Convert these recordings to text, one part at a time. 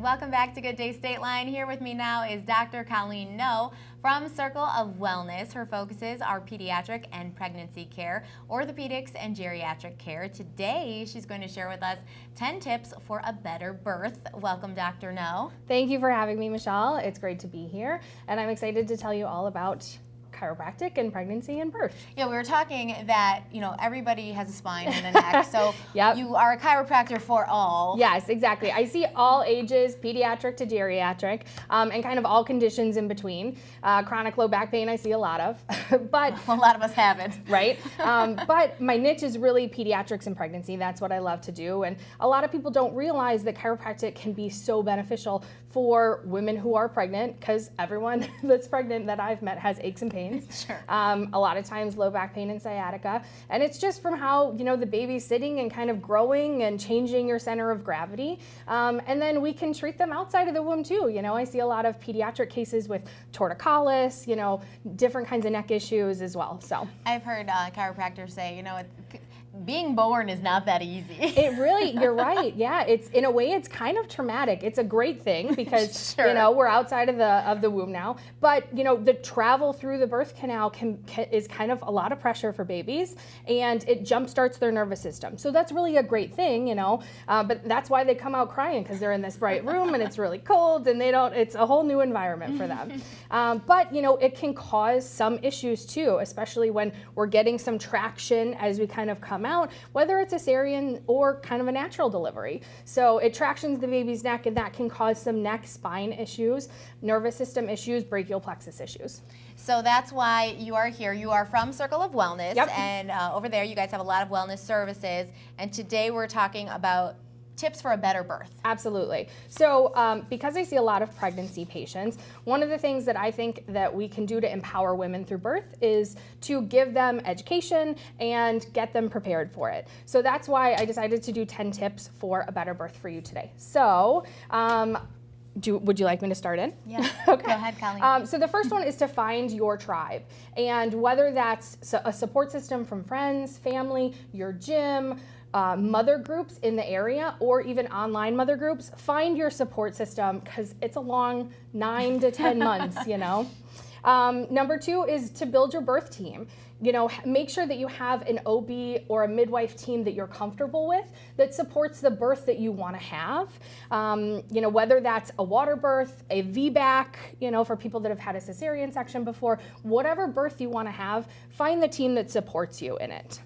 welcome back to Good Day State Line. Here with me now is Dr. Colleen No from Circle of Wellness. Her focuses are pediatric and pregnancy care, orthopedics, and geriatric care. Today, she's going to share with us 10 tips for a better birth. Welcome, Dr. No. Thank you for having me, Michelle. It's great to be here, and I'm excited to tell you all about chiropractic and pregnancy and birth. Yeah, we were talking that, everybody has a spine and a neck, so Yep. You are a chiropractor for all. Yes, exactly. I see all ages, pediatric to geriatric, and kind of all conditions in between. Chronic low back pain I see a lot of, but A lot of us have it. right? But my niche is really pediatrics and pregnancy. That's what I love to do. And a lot of people don't realize that chiropractic can be so beneficial for women who are pregnant, because everyone that's pregnant that I've met has aches and pains. Sure. A lot of times low back pain and sciatica. And it's just from how, the baby's sitting and kind of growing and changing your center of gravity. And then we can treat them outside of the womb too. I see a lot of pediatric cases with torticollis, different kinds of neck issues as well. So I've heard chiropractors say, being born is not that easy. it really, you're right. Yeah, it's in a way it's kind of traumatic. It's a great thing because Sure. We're outside of the womb now. But the travel through the birth canal is kind of a lot of pressure for babies, and it jumpstarts their nervous system. So that's really a great thing, But that's why they come out crying, because they're in this bright room and it's really cold, and it's a whole new environment for them. But it can cause some issues too, especially when we're getting some traction as we kind of come out, whether it's a cesarean or kind of a natural delivery. So it tractions the baby's neck, and that can cause some neck spine issues, nervous system issues, brachial plexus issues. So that's why you are here. You are from Circle of Wellness, Yep. and over there you guys have a lot of wellness services. And today we're talking about tips for a better birth. Absolutely. So because I see a lot of pregnancy patients, one of the things that I think that we can do to empower women through birth is to give them education and get them prepared for it. So that's why I decided to do 10 tips for a better birth for you today. So would you like me to start in? Yeah. Okay. Go ahead, Colleen. So the first one is to find your tribe, and whether that's a support system from friends, family, your gym, mother groups in the area, or even online mother groups, find your support system, because it's a long 9 to 10 months, Number 2 is to build your birth team. Make sure that you have an OB or a midwife team that you're comfortable with that supports the birth that you want to have. Whether that's a water birth, a VBAC, for people that have had a cesarean section before, whatever birth you want to have, find the team that supports you in it.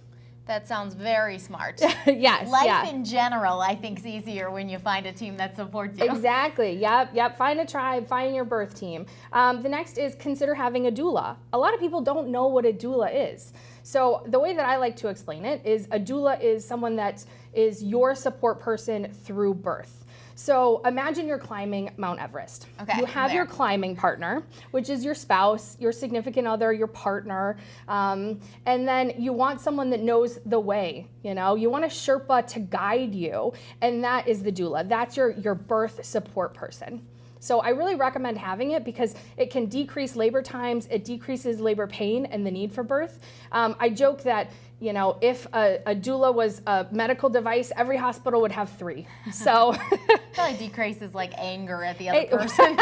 That sounds very smart. Yes. Life in general, I think, is easier when you find a team that supports you. Exactly. Yep. Find a tribe, find your birth team. The next is consider having a doula. A lot of people don't know what a doula is. So the way that I like to explain it is a doula is someone that is your support person through birth. So imagine you're climbing Mount Everest. Okay, You have your climbing partner, which is your spouse, your significant other, your partner, and then you want someone that knows the way. You want a Sherpa to guide you, and that is the doula. That's your birth support person. So I really recommend having it because it can decrease labor times, it decreases labor pain and the need for birth. I joke that if a doula was a medical device, every hospital would have 3. So Probably decreases anger at the other person.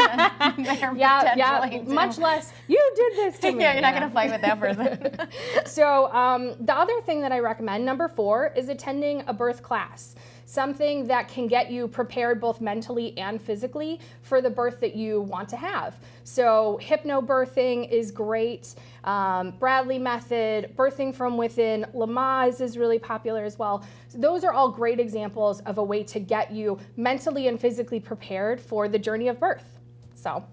yeah, much less, you did this to me. Yeah, you're not going to fight with that person. So the other thing that I recommend, number 4, is attending a birth class. Something that can get you prepared both mentally and physically for the birth that you want to have. So hypnobirthing is great. Bradley method, birthing from within, Lamaze is really popular as well. So those are all great examples of a way to get you mentally and physically prepared for the journey of birth. So,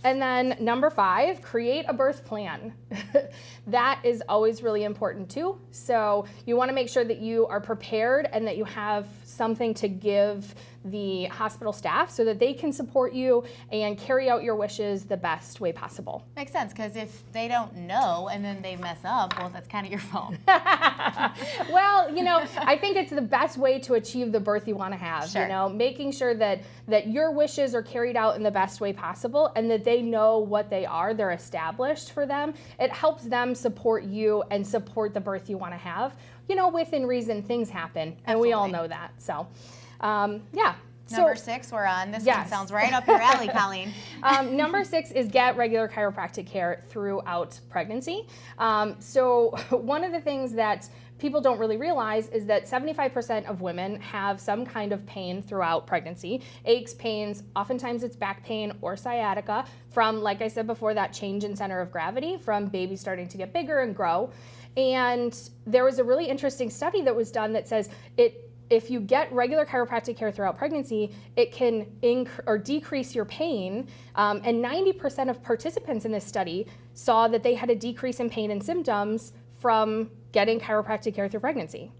and then number 5, create a birth plan. That is always really important too. So you want to make sure that you are prepared and that you have something to give the hospital staff so that they can support you and carry out your wishes the best way possible. Makes sense, because if they don't know and then they mess up, well, that's kind of your fault. Well, I think it's the best way to achieve the birth you want to have. Sure. Making sure that your wishes are carried out in the best way possible and that they know what they are, they're established for them. It helps them support you and support the birth you want to have. Within reason, things happen, and we all know that. So, yeah. Number 6 we're on. This one Yes. sounds right up your alley, Colleen. Number 6 is get regular chiropractic care throughout pregnancy. So one of the things that people don't really realize is that 75% of women have some kind of pain throughout pregnancy. Aches, pains, oftentimes it's back pain or sciatica from, like I said before, that change in center of gravity from baby starting to get bigger and grow. And there was a really interesting study that was done that says if you get regular chiropractic care throughout pregnancy, it can decrease your pain. And 90% of participants in this study saw that they had a decrease in pain and symptoms from getting chiropractic care through pregnancy.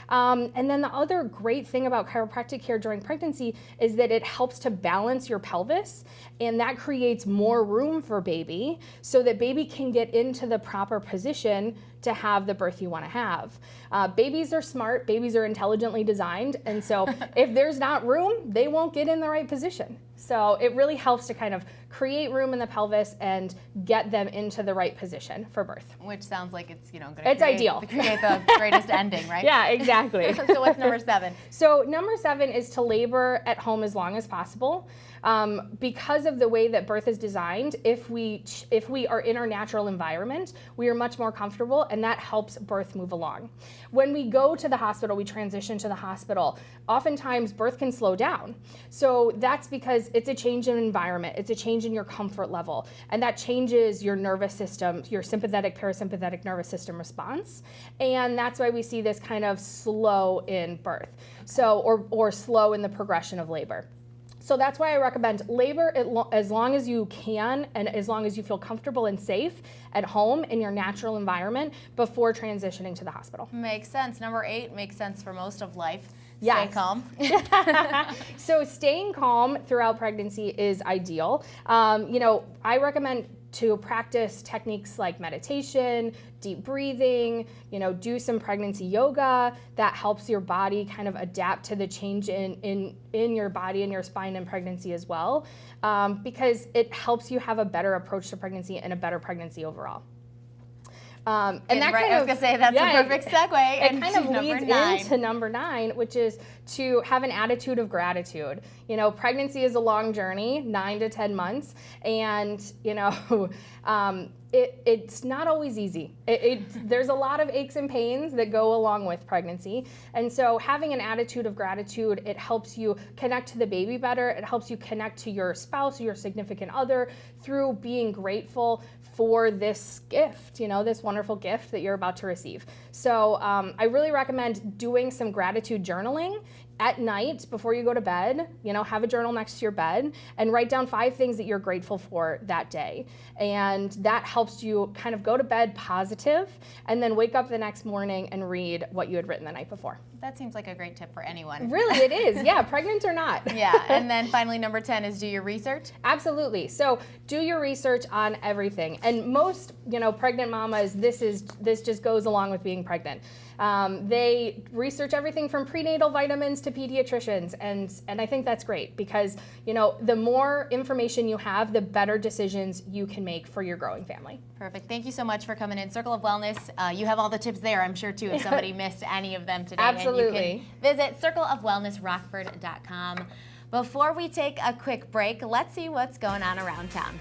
And then the other great thing about chiropractic care during pregnancy is that it helps to balance your pelvis, and that creates more room for baby so that baby can get into the proper position to have the birth you want to have. Babies are smart, babies are intelligently designed, and so if there's not room, they won't get in the right position. So it really helps to kind of create room in the pelvis and get them into the right position for birth. Which sounds like it's, going It's ideal. to create the greatest ending, right? Yeah, exactly. So what's number 7? So number 7 is to labor at home as long as possible. Because of the way that birth is designed, if we are in our natural environment, we are much more comfortable, and that helps birth move along. When we go to the hospital, we transition to the hospital, oftentimes birth can slow down. So that's because it's a change in environment, it's a change in your comfort level, and that changes your nervous system, your sympathetic, parasympathetic nervous system response. And that's why we see this kind of slow in birth, so or slow in the progression of labor. So that's why I recommend labor as long as you can and as long as you feel comfortable and safe at home in your natural environment before transitioning to the hospital. Makes sense. Number 8 makes sense for most of life. Yes. Stay calm. So staying calm throughout pregnancy is ideal. I recommend to practice techniques like meditation, deep breathing, do some pregnancy yoga that helps your body kind of adapt to the change in your body and your spine in pregnancy as well, because it helps you have a better approach to pregnancy and a better pregnancy overall. And that I was going to say, that's a perfect segue. It kind of leads into number 9, which is to have an attitude of gratitude. Pregnancy is a long journey, 9 to 10 months, and, it's not always easy. There's a lot of aches and pains that go along with pregnancy. And so having an attitude of gratitude, it helps you connect to the baby better. It helps you connect to your spouse or your significant other through being grateful for this gift, this wonderful gift that you're about to receive. So I really recommend doing some gratitude journaling at night before you go to bed. Have a journal next to your bed and write down 5 things that you're grateful for that day. And that helps you kind of go to bed positive and then wake up the next morning and read what you had written the night before. That seems like a great tip for anyone. Really, it is. Yeah, pregnant or not. Yeah, and then finally number 10 is do your research. Absolutely. So do your research on everything. And most, pregnant mamas, this just goes along with being pregnant. They research everything from prenatal vitamins to pediatricians, and I think that's great because, the more information you have, the better decisions you can make for your growing family. Perfect. Thank you so much for coming in. Circle of Wellness, you have all the tips there, I'm sure, too, if somebody missed any of them today. Absolutely. And you can visit circleofwellnessrockford.com. Before we take a quick break, let's see what's going on around town.